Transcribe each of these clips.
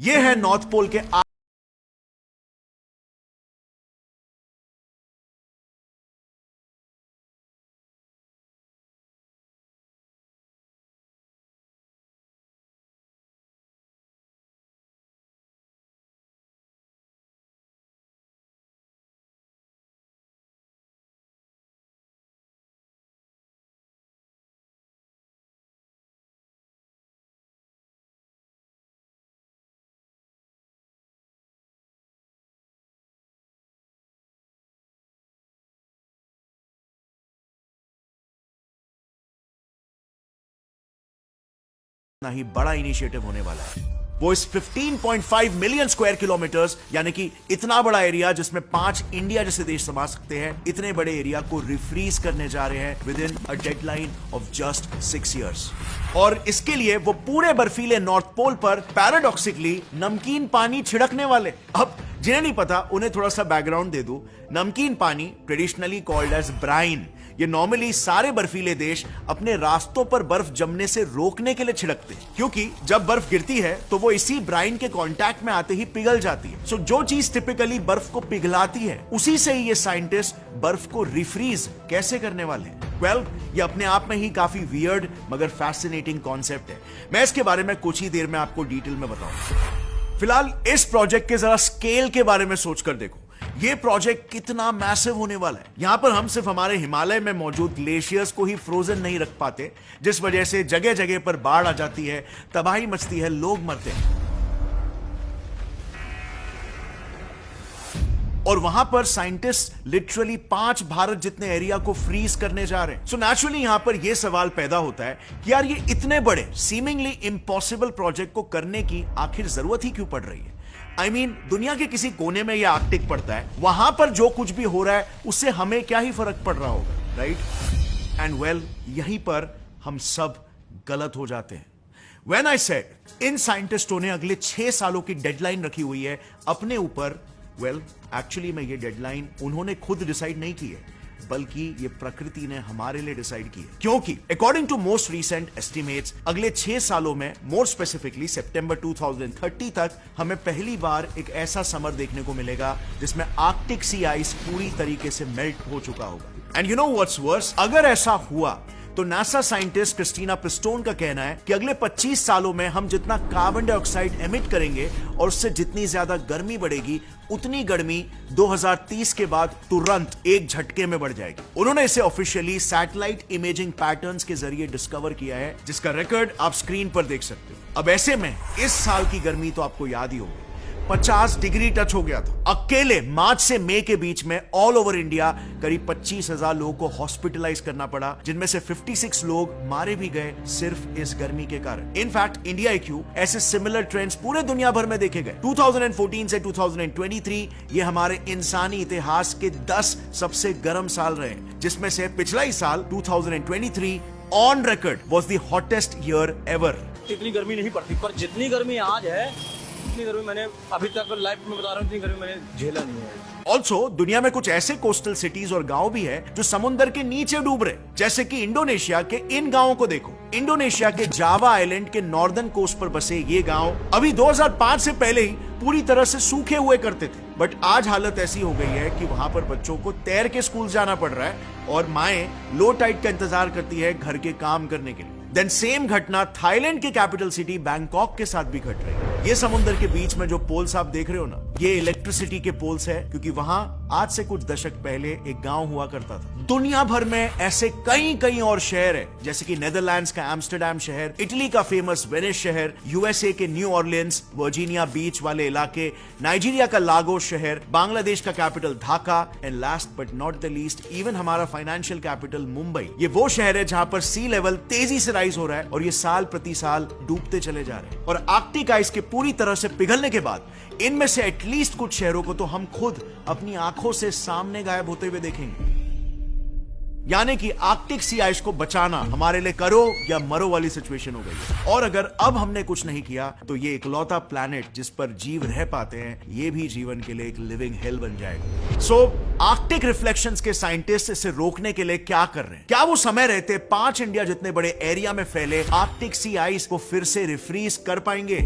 यह है north pole के ना ही बड़ा इनिशिएटिव होने वाला है। वो इस 15.5 मिलियन स्क्वायर किलोमीटर्स यानी कि इतना बड़ा एरिया जिसमें 5 इंडिया जैसे देश समा सकते हैं, इतने बड़े एरिया को रिफ्रीज करने जा रहे हैं with in a deadline of just 6 years। और इसके लिए वो पूरे बर्फीले नॉर्थ पोल पर पैराडॉक्सिकली नमकीन पानी छिड़कने वाले। अब जिन्हें नहीं पता उन्हें थोड़ा सा बैकग्राउंड दे दूं। नमकीन पानी ट्रेडिशनली कॉल्ड एज ब्राइन, ये नॉर्मली सारे बर्फीले देश अपने रास्तों पर बर्फ जमने से रोकने के लिए छिड़कते हैं, क्योंकि जब बर्फ गिरती है तो वो इसी ब्राइन के कांटेक्ट में आते ही पिघल जाती है। सो जो चीज टिपिकली बर्फ को पिघलाती है, उसी से ही ये साइंटिस्ट बर्फ को रिफ्रीज कैसे करने वाले हैं। वेल, ये अपने आप में ही काफी वियर्ड मगर फैसिनेटिंग कॉन्सेप्ट है। मैं इसके बारे में कुछ ही देर में आपको डिटेल में बताऊंगा। फिलहाल इस प्रोजेक्ट के जरा स्केल के बारे में सोचकर देखो, ये प्रोजेक्ट कितना मैसिव होने वाला है। यहां पर हम सिर्फ हमारे हिमालय में मौजूद ग्लेशियर्स को ही फ्रोजन नहीं रख पाते, जिस वजह से जगह जगह पर बाढ़ आ जाती है, तबाही मचती है, लोग मरते हैं। और वहां पर साइंटिस्ट लिटरली 5 भारत जितने एरिया को फ्रीज करने जा रहे हैं। सो नेचुरली यहां पर यह सवाल पैदा होता है कि यार ये इतने बड़े सीमिंगली इम्पॉसिबल प्रोजेक्ट को करने की आखिर जरूरत ही क्यों पड़ रही है। I mean, दुनिया के किसी कोने में यह आर्कटिक पड़ता है, वहां पर जो कुछ भी हो रहा है उससे हमें क्या ही फर्क पड़ रहा होगा, राइट? एंड वेल, यहीं पर हम सब गलत हो जाते हैं। When I said इन साइंटिस्टों ने अगले 6 सालों की डेडलाइन रखी हुई है अपने ऊपर, वेल एक्चुअली में ये डेडलाइन उन्होंने खुद डिसाइड नहीं की है, बल्कि ये प्रकृति ने हमारे लिए डिसाइड की है। क्योंकि according to most recent estimates, अगले 6 सालों में, मोर स्पेसिफिकली सितंबर 2030 तक, हमें पहली बार एक ऐसा समर देखने को मिलेगा जिसमें आर्कटिक सी आइस पूरी तरीके से मेल्ट हो चुका होगा। And you know what's worse, अगर ऐसा हुआ तो नासा साइंटिस्ट क्रिस्टीना प्रिस्टोन का कहना है कि अगले 25 सालों में हम जितना कार्बन डाइऑक्साइड एमिट करेंगे और उससे जितनी ज्यादा गर्मी बढ़ेगी, उतनी गर्मी 2030 के बाद तुरंत एक झटके में बढ़ जाएगी। उन्होंने इसे ऑफिशियली सैटेलाइट इमेजिंग पैटर्न्स के जरिए डिस्कवर किया है, जिसका रिकॉर्ड आप स्क्रीन पर देख सकते हो। अब ऐसे में इस साल की गर्मी तो आपको याद ही होगी, 50 डिग्री टच हो गया था। अकेले मार्च से मई के बीच में ऑल ओवर इंडिया करीब 25,000 लोगों को हॉस्पिटलाइज करना पड़ा, जिनमें से 56 लोग मारे भी गए सिर्फ इस गर्मी के कारण। इनफैक्ट इंडिया क्यों, ऐसे सिमिलर ट्रेंड्स पूरे दुनिया भर में देखे गए। 2014 से 2023 ये हमारे इंसानी इतिहास के 10 सबसे गर्म साल रहे, जिसमें से पिछला ही साल 2023 on record was the hottest year ever. इतनी गर्मी नहीं पड़ती, पर जितनी गर्मी आज है, इतनी गर्मी मैंने अभी तक लाइफ में बता रहा हूँ, इतनी गर्मी मैंने झेला नहीं है। ऑल्सो दुनिया में कुछ ऐसे कोस्टल सिटीज और गांव भी है जो समुद्र के नीचे डूब रहे, जैसे कि इंडोनेशिया के इन गांवों को देखो। इंडोनेशिया के जावा आइलैंड के नॉर्दर्न कोस्ट पर बसे ये गांव अभी 2005 से पहले ही पूरी तरह से सूखे हुए करते थे, बट आज हालत ऐसी हो गई है कि वहां पर बच्चों को तैर के स्कूल जाना पड़ रहा है और माएं लो टाइड का इंतजार करती है घर के काम करने के लिए। देन सेम घटना थाईलैंड के कैपिटल सिटी बैंकॉक के साथ भी घट रही है। ये समुद्र के बीच में जो पोल्स आप देख रहे हो ना, ये इलेक्ट्रिसिटी के पोल्स है, क्योंकि वहां आज से कुछ दशक पहले एक गांव हुआ करता था। दुनिया भर में ऐसे कई और शहर है, जैसे कि नेदरलैंड्स का एम्स्टर्डम शहर, इटली का फेमस वेनिस शहर, यूएसए के न्यू ऑर्लियंस, वर्जीनिया बीच वाले इलाके, नाइजीरिया का लागोस शहर, बांग्लादेश का capital Dhaka, and last but not the least even हमारा फाइनेंशियल कैपिटल मुंबई। ये वो शहर है जहां पर सी लेवल तेजी से राइज हो रहा है और ये साल प्रति साल डूबते चले जा रहे हैं। और आर्कटिक आइस के पूरी तरह से पिघलने के बाद इनमें से एटलीस्ट कुछ शहरों को तो हम खुद अपनी आंखों से सामने गायब होते हुए देखेंगे। यानी कि आर्कटिक सी आइस को बचाना हमारे लिए करो या मरो वाली सिचुएशन हो गई है। और अगर अब हमने कुछ नहीं किया तो ये इकलौता प्लैनेट जिस पर जीव रह पाते हैं, ये भी जीवन के लिए एक लिविंग हेल बन जाएगा। सो आर्कटिक रिफ्लेक्शंस के साइंटिस्ट इसे रोकने के लिए क्या कर रहे हैं? क्या वो समय रहते 5 इंडिया जितने बड़े एरिया में फैले आर्कटिक सी आइस को फिर से रिफ्रीज कर पाएंगे?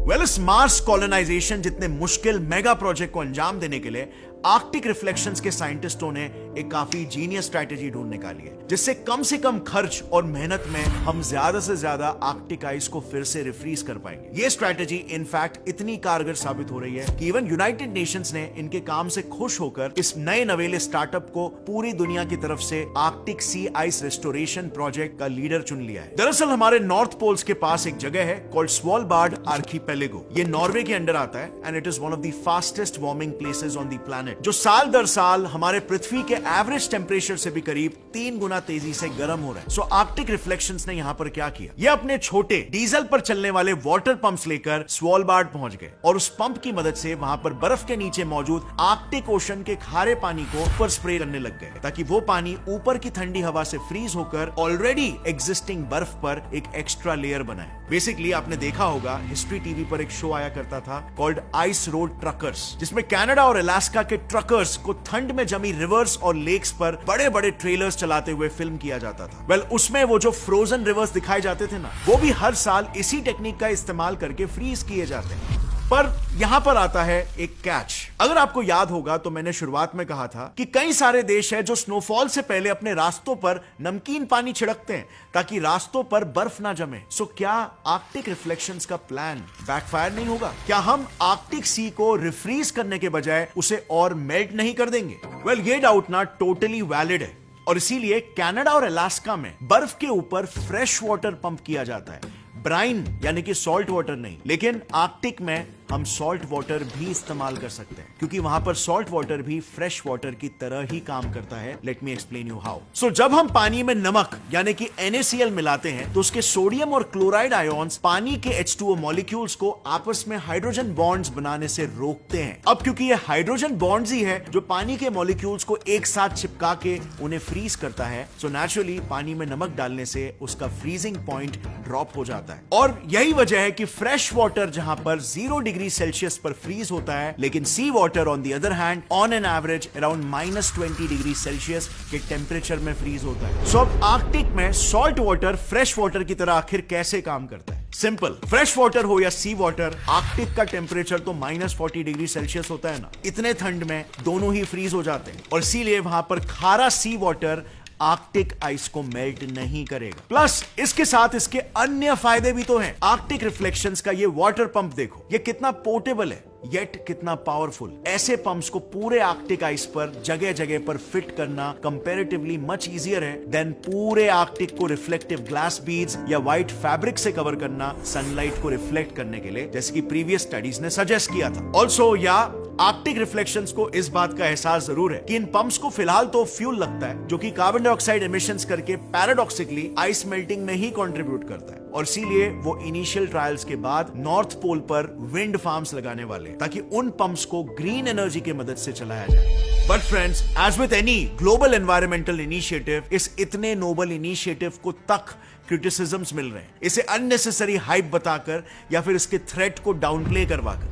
वेल, इस मार्स कॉलोनाइजेशन जितने मुश्किल मेगा प्रोजेक्ट को अंजाम देने के लिए आर्कटिक रिफ्लेक्शंस के साइंटिस्टों ने एक काफी जीनियस स्ट्रैटेजी ढूंढ निकाली है, जिससे कम से कम खर्च और मेहनत में हम ज्यादा से ज्यादा आर्कटिक आइस को फिर से रिफ्रीज कर पाएंगे। ये स्ट्रैटेजी इनफैक्ट इतनी कारगर साबित हो रही है कि इवन यूनाइटेड नेशंस ने इनके काम से खुश होकर इस नए नवेले स्टार्टअप को पूरी दुनिया की तरफ से आर्कटिक सी आइस रेस्टोरेशन प्रोजेक्ट का लीडर चुन लिया है। दरअसल हमारे नॉर्थ पोल्स के पास एक जगह है कॉल्ड स्वालबार्ड आर्कीपेलेगो। ये नॉर्वे के अंडर आता है and it is one of the fastest warming places on the planet, जो साल दर साल हमारे पृथ्वी के एवरेज टेम्परेचर से भी करीब 3 गुना तेजी से गर्म हो रहा है। सो आर्कटिक रिफ्लेक्शंस ने यहां पर क्या किया, ये अपने छोटे डीजल पर चलने वाले वाटर पंप्स लेकर स्वालबार्ड पहुंच गए और उस पंप की मदद से वहां पर बर्फ के नीचे मौजूद आर्कटिक ओशन के खारे पानी को ऊपर स्प्रे करने लग गए, ताकि वो पानी ऊपर की ठंडी हवा से फ्रीज होकर ऑलरेडी एग्जिस्टिंग बर्फ पर एक एक्स्ट्रा लेयर बनाए। बेसिकली आपने देखा होगा हिस्ट्री टीवी पर एक शो आया करता था कॉल्ड आइस रोड ट्रकर्स, जिसमें कनाडा और अलास्का के ट्रकर्स को ठंड में जमी रिवर्स और लेक्स पर बड़े बड़े ट्रेलर्स चलाते हुए फिल्म किया जाता था। वेल, उसमें वो जो फ्रोजन रिवर्स दिखाए जाते थे ना, वो भी हर साल इसी टेक्निक का इस्तेमाल करके फ्रीज किए जाते हैं। पर यहां पर आता है एक कैच। अगर आपको याद होगा तो मैंने शुरुआत में कहा था कि कई सारे देश हैं जो स्नोफॉल से पहले अपने रास्तों पर नमकीन पानी छिड़कते हैं ताकि रास्तों पर बर्फ ना जमे। सो क्या आर्कटिक रिफ्लेक्शंस का प्लान बैकफायर नहीं होगा? क्या हम आर्कटिक सी को रिफ्रीज करने के बजाय उसे और मेल्ट नहीं कर देंगे? वेल, ये डाउट ना टोटली वैलिड है और इसीलिए कनाडा और अलास्का में बर्फ के ऊपर फ्रेश वाटर पंप किया जाता है। ब्राइन यानी कि सॉल्ट वाटर नहीं, लेकिन आर्कटिक में हम सॉल्ट वाटर भी इस्तेमाल कर सकते हैं, क्योंकि वहां पर सॉल्ट वाटर भी फ्रेश वाटर की तरह ही काम करता है। Let me explain you how. So जब हम पानी में नमक यानी कि NaCl मिलाते हैं तो उसके सोडियम और क्लोराइड आयोन्स पानी के H2O मॉलिक्यूल्स को आपस में हाइड्रोजन बॉन्ड्स बनाने से रोकते हैं। अब क्योंकि ये हाइड्रोजन बॉन्ड्स ही है जो पानी के मॉलिक्यूल्स को एक साथ चिपका के उन्हें फ्रीज करता है, सो नेचुरली पानी में नमक डालने से उसका फ्रीजिंग पॉइंट ड्रॉप हो जाता है। और यही वजह है कि फ्रेश वाटर जहां पर 0 डिग्री सेल्सियस पर फ्रीज होता है, लेकिन sea water on the other hand on an average around -20 degree Celsius के टेम्परेचर में फ्रीज होता है। सो अब आर्कटिक में सॉल्ट वाटर फ्रेश वाटर की तरह आखिर कैसे काम करता है? सिंपल, फ्रेश वाटर हो या सी वाटर, आर्कटिक का टेम्परेचर तो -40 डिग्री सेल्सियस होता है ना। इतने ठंड में दोनों ही फ्रीज हो जाते हैं और इसीलिए वहां पर खारा सी वाटर आर्कटिक आइस को मेल्ट नहीं करेगा। प्लस इसके साथ इसके अन्य फायदे भी तो हैं। आर्कटिक रिफ्लेक्शंस का ये वाटर पंप देखो, ये कितना पोर्टेबल है येट कितना पावरफुल। ऐसे पंप्स को पूरे आर्कटिक आइस पर जगह जगह पर फिट करना कंपैरेटिवली मच इजियर है देन पूरे आर्कटिक को रिफ्लेक्टिव ग्लास बीड्स या व्हाइट फैब्रिक से कवर करना सनलाइट को रिफ्लेक्ट करने के लिए, जैसे कि प्रीवियस स्टडीज ने सजेस्ट किया था। ऑल्सो या आर्कटिक रिफ्लेक्शंस को इस बात का एहसास जरूर है कि इन पंप्स को फिलहाल तो फ्यूल लगता है जो कि कार्बन डाइऑक्साइड एमिशंस करके पैराडॉक्सिकली आइस मेल्टिंग में ही कंट्रीब्यूट करता है, और इसीलिए वो इनिशियल ट्रायल्स के बाद नॉर्थ पोल पर विंड फार्म्स लगाने वाले ताकि उन पंप्स को ग्रीन एनर्जी की मदद से चलाया जाए। But friends, as with any global environmental initiative, इस इतने नोबल इनिशिएटिव को तक क्रिटिसिज्म्स मिल रहे हैं, इसे अननेसेसरी हाइप बताकर या फिर इसके थ्रेट को डाउनप्ले करवाकर।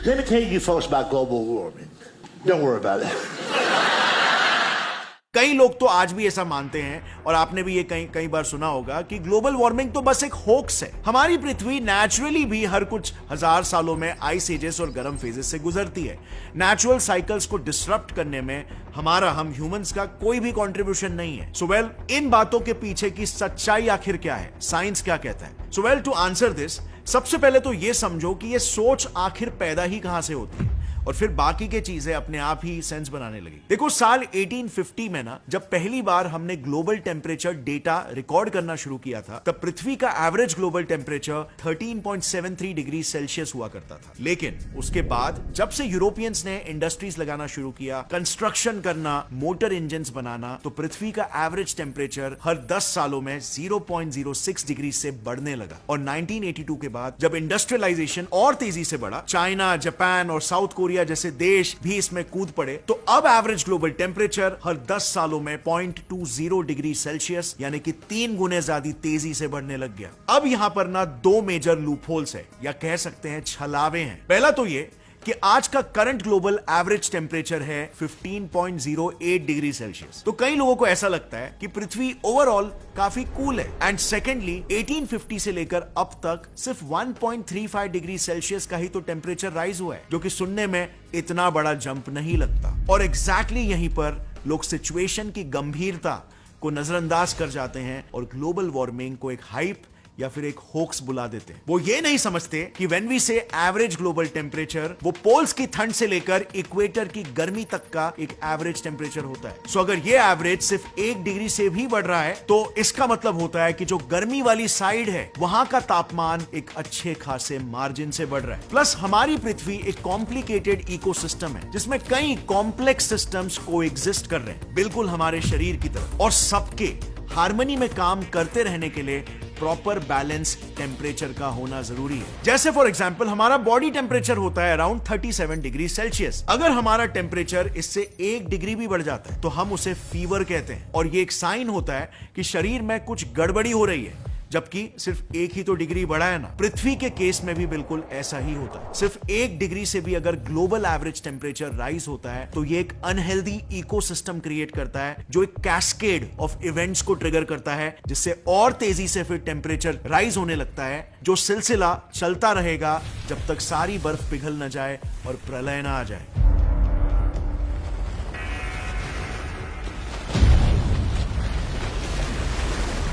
Let me tell you folks about global warming. Don't worry about it. कई लोग तो आज भी ऐसा मानते हैं और आपने भी ये कई बार सुना होगा कि ग्लोबल वार्मिंग तो बस एक होक्स है। हमारी पृथ्वी नेचुरली भी हर कुछ हजार सालों में आइस एजेस और गर्म फेजेस से गुजरती है। नेचुरल साइकिल्स को डिसरप्ट करने में हम ह्यूमंस का कोई भी कंट्रीब्यूशन नहीं है। सो वेल, इन बातों के पीछे की सच्चाई आखिर क्या है, साइंस क्या कहता है? So well, to answer this, सबसे पहले तो ये समझो कि ये सोच आखिर पैदा ही कहां से होती है और फिर बाकी के चीजें अपने आप ही सेंस बनाने लगी। देखो, साल 1850 में ना जब पहली बार हमने ग्लोबल टेम्परेचर डेटा रिकॉर्ड करना शुरू किया था, तब पृथ्वी का average global temperature 13.73 degree Celsius हुआ करता था। लेकिन उसके बाद जब से यूरोपियंस ने इंडस्ट्रीज लगाना शुरू किया, कंस्ट्रक्शन करना, मोटर इंजन बनाना, तो पृथ्वी का एवरेज टेम्परेचर हर 10 सालों में 0.06 डिग्री से बढ़ने लगा। और 1982 के बाद जब इंडस्ट्रियलाइजेशन और तेजी से बढ़ा, चाइना, जापान और साउथ कोरिया जैसे देश भी इसमें कूद पड़े, तो अब एवरेज ग्लोबल टेम्परेचर हर 10 सालों में 0.20 डिग्री सेल्सियस यानी कि 3 गुने ज्यादा तेजी से बढ़ने लग गया। अब यहां पर ना 2 मेजर लूपहोल्स है या कह सकते हैं छलावे हैं। पहला तो ये कि आज का करंट ग्लोबल एवरेज टेम्परेचर है 15.08 डिग्री सेल्सियस। तो कई लोगों को ऐसा लगता है कि पृथ्वी ओवरऑल काफी कूल है। एंड सेकेंडली 1850 से लेकर अब तक सिर्फ 1.35 डिग्री सेल्सियस का ही तो टेम्परेचर राइज हुआ है, जो कि सुनने में इतना बड़ा जंप नहीं लगता। और एग्जैक्टली यहीं पर लोग सिचुएशन की गंभीरता को नजरअंदाज कर जाते हैं और ग्लोबल वार्मिंग को एक हाइप या फिर एक होक्स बुला देते हैं। वो ये नहीं समझते कि व्हेन वी से एवरेज ग्लोबल टेम्परेचर, वो पोल्स की ठंड से लेकर इक्वेटर की गर्मी तक का एक एवरेज टेम्परेचर होता है। सो अगर ये एवरेज सिर्फ 1 डिग्री से भी बढ़ रहा है तो इसका मतलब होता है कि जो गर्मी वाली साइड है वहां का तापमान एक अच्छे खासे मार्जिन से बढ़ रहा है। प्लस हमारी पृथ्वी एक कॉम्प्लिकेटेड इकोसिस्टम है जिसमें कई कॉम्प्लेक्स सिस्टम्स को एग्जिस्ट कर रहे हैं, बिल्कुल हमारे शरीर की तरह, और सबके हार्मनी में काम करते रहने के लिए प्रॉपर बैलेंस टेम्परेचर का होना जरूरी है। जैसे फॉर एग्जांपल हमारा बॉडी टेम्परेचर होता है अराउंड 37 डिग्री सेल्सियस। अगर हमारा टेम्परेचर इससे 1 डिग्री भी बढ़ जाता है तो हम उसे फीवर कहते हैं, और ये एक साइन होता है कि शरीर में कुछ गड़बड़ी हो रही है, जबकि सिर्फ 1 ही तो डिग्री बढ़ा है ना। पृथ्वी के केस में भी बिल्कुल ऐसा ही होता है। सिर्फ 1 डिग्री से भी अगर ग्लोबल एवरेज टेम्परेचर राइज होता है तो ये एक अनहेल्दी इकोसिस्टम क्रिएट करता है, जो एक कैस्केड ऑफ इवेंट्स को ट्रिगर करता है, जिससे और तेजी से फिर टेम्परेचर राइज होने लगता है, जो सिलसिला चलता रहेगा जब तक सारी बर्फ पिघल न जाए और प्रलय न आ जाए।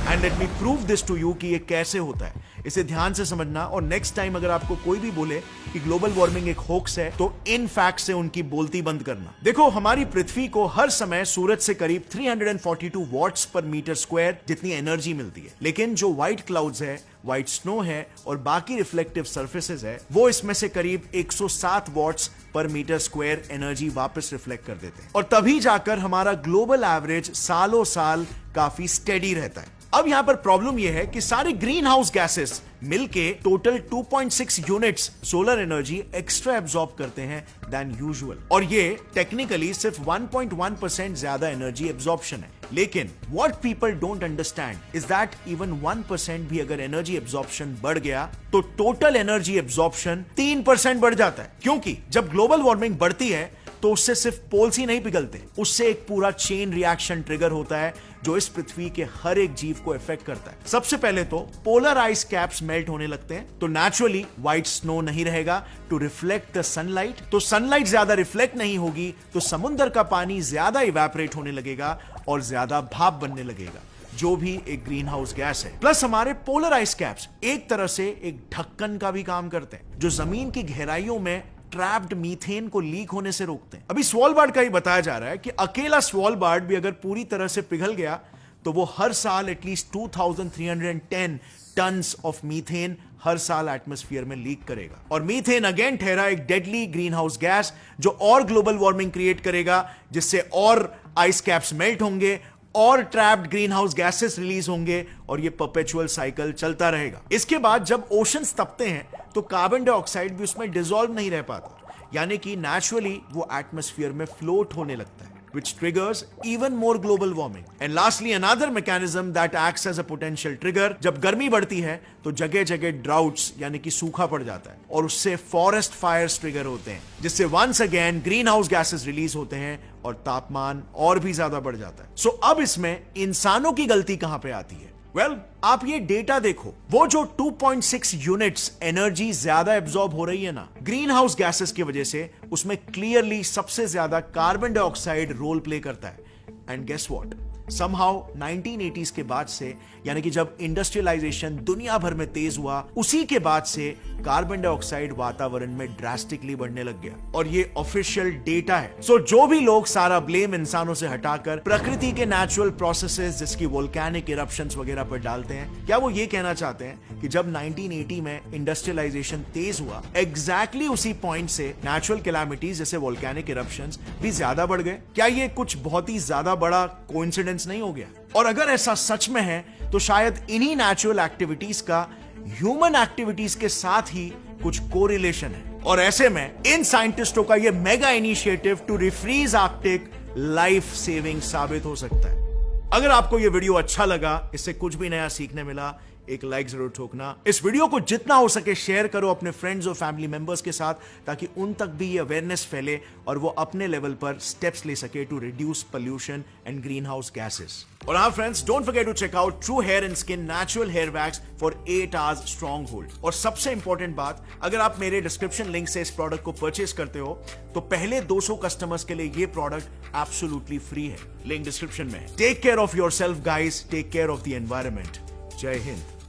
And let me prove this to you कि ये कैसे होता है। इसे ध्यान से समझना, और नेक्स्ट टाइम अगर आपको कोई भी बोले कि ग्लोबल वार्मिंग एक होक्स है तो इन फैक्ट से उनकी बोलती बंद करना। देखो, हमारी पृथ्वी को हर समय सूरज से करीब 342 वॉट्स पर मीटर स्क्वायर जितनी एनर्जी मिलती है, लेकिन जो व्हाइट क्लाउड्स है, व्हाइट स्नो है और बाकी रिफ्लेक्टिव सर्फेसेस है, वो इसमें से करीब 107 वॉट्स पर मीटर स्क्वायर एनर्जी वापस रिफ्लेक्ट कर देते हैं, और तभी जाकर हमारा ग्लोबल एवरेज सालों साल काफी स्टेडी रहता है। अब यहां पर प्रॉब्लम यह है कि सारे ग्रीन हाउस गैसेस मिलके total 2.6 units solar energy extra absorb करते हैं देन यूजुअल, और ये टेक्निकली सिर्फ 1.1% ज्यादा एनर्जी एब्सॉर्प्शन है। लेकिन what people don't understand is that even 1% भी अगर एनर्जी एब्सॉर्प्शन बढ़ गया तो टोटल एनर्जी एब्सॉर्प्शन 3% बढ़ जाता है, क्योंकि जब ग्लोबल वार्मिंग बढ़ती है तो उससे सिर्फ पोल्स ही नहीं पिघलते, उससे एक पूरा चेन रिएक्शन ट्रिगर होता है जो इस पृथ्वी के हर एक जीव को इफेक्ट करता है। सबसे पहले तो पोलर आइस कैप्स मेल्ट होने लगते हैं, तो नेचुरली व्हाइट स्नो नहीं रहेगा टू रिफ्लेक्ट द सनलाइट, तो सनलाइट ज्यादा रिफ्लेक्ट नहीं होगी तो समुद्र का पानी ज्यादा इवेपोरेट होने लगेगा और ज्यादा भाप बनने लगेगा, जो भी एक ग्रीन हाउस गैस है। प्लस हमारे पोलर आइस कैप्स एक तरह से एक ढक्कन का भी काम करते हैं, जो जमीन की गहराइयों में ट्रैप्ड मीथेन को लीक होने से रोकते हैं। अभी स्वालबार्ड का ही बताया जा रहा है कि अकेला स्वालबार्ड भी अगर पूरी तरह से पिघल गया तो वो हर साल एटलीस्ट 2310 टन्स ऑफ मीथेन हर साल एटमॉस्फेयर में लीक करेगा। और मीथेन अगेन ठहरा एक डेडली ग्रीन हाउस गैस जो और ग्लोबल वार्मिंग क्रिएट करेगा, जिससे और आइस कैप्स मेल्ट होंगे और trapped green house gases release होंगे, और ये परपेचुअल साइकिल चलता रहेगा। इसके बाद जब ओशंस तपते हैं तो कार्बन डाइऑक्साइड भी उसमें डिसॉल्व नहीं रह पाता, यानी कि नेचुरली वो एटमॉस्फेयर में फ्लोट होने लगता है, which triggers even more global warming. And lastly, another mechanism that acts as a potential trigger, जब गर्मी बढ़ती है तो जगह जगह ड्राउट्स यानी कि सूखा पड़ जाता है, और उससे फॉरेस्ट फायर्स ट्रिगर होते हैं, जिससे once again green house gases release होते हैं और तापमान और भी ज्यादा बढ़ जाता है। सो अब इसमें इंसानों की गलती कहां पे आती है? वेल, आप ये डेटा देखो, वो जो 2.6 यूनिट्स एनर्जी ज्यादा एब्सॉर्ब हो रही है ना ग्रीन हाउस गैसेस की वजह से, उसमें क्लियरली सबसे ज्यादा कार्बन डाइऑक्साइड रोल प्ले करता है। And guess what, somehow 1980s के बाद से, यानी कि जब इंडस्ट्रियलाइजेशन दुनिया भर में तेज हुआ, उसी के बाद से कार्बन डाइऑक्साइड वातावरण में ड्रास्टिकली बढ़ने लग गया, और ये ऑफिशियल डेटा है। सो जो भी लोग सारा ब्लेम इंसानों से हटाकर प्रकृति के नेचुरल प्रोसेसेस जिसकी वोल्केनिक इरप्शंस वगैरह पर डालते हैं, क्या वो ये कहना चाहते हैं कि जब 1980 में इंडस्ट्रियलाइजेशन तेज हुआ, एग्जैक्टली उसी पॉइंट से नेचुरल कैलामिटीज जैसे वोल्केनिक इरप्शंस भी ज्यादा बढ़ गए? क्या ये कुछ बहुत ही ज्यादा बड़ा कोइंसिडेंस नहीं हो गया? और अगर ऐसा सच में है तो शायद इन्हीं नेचुरल एक्टिविटीज का ह्यूमन एक्टिविटीज के साथ ही कुछ कोरिलेशन है, और ऐसे में इन साइंटिस्टों का यह mega initiative to refreeze Arctic life saving साबित हो सकता है। अगर आपको यह वीडियो अच्छा लगा, इससे कुछ भी नया सीखने मिला, एक लाइक जरूर ठोकना। इस वीडियो को जितना हो सके शेयर करो अपने फ्रेंड्स और फैमिली मेंबर्स के साथ, ताकि उन तक भी ये अवेयरनेस फैले और वो अपने लेवल पर स्टेप्स ले सके to reduce pollution and green house gases. और हाँ friends, don't forget to check out true hair and skin natural hair wax for 8 hours strong hold. और सबसे इंपॉर्टेंट बात, अगर आप मेरे डिस्क्रिप्शन लिंक से इस प्रोडक्ट को परचेस करते हो तो पहले 200 कस्टमर्स के लिए ये प्रोडक्ट एब्सोल्युटली फ्री है। लिंक डिस्क्रिप्शन में। Take care of yourself guys, take care of the environment. जय हिंद।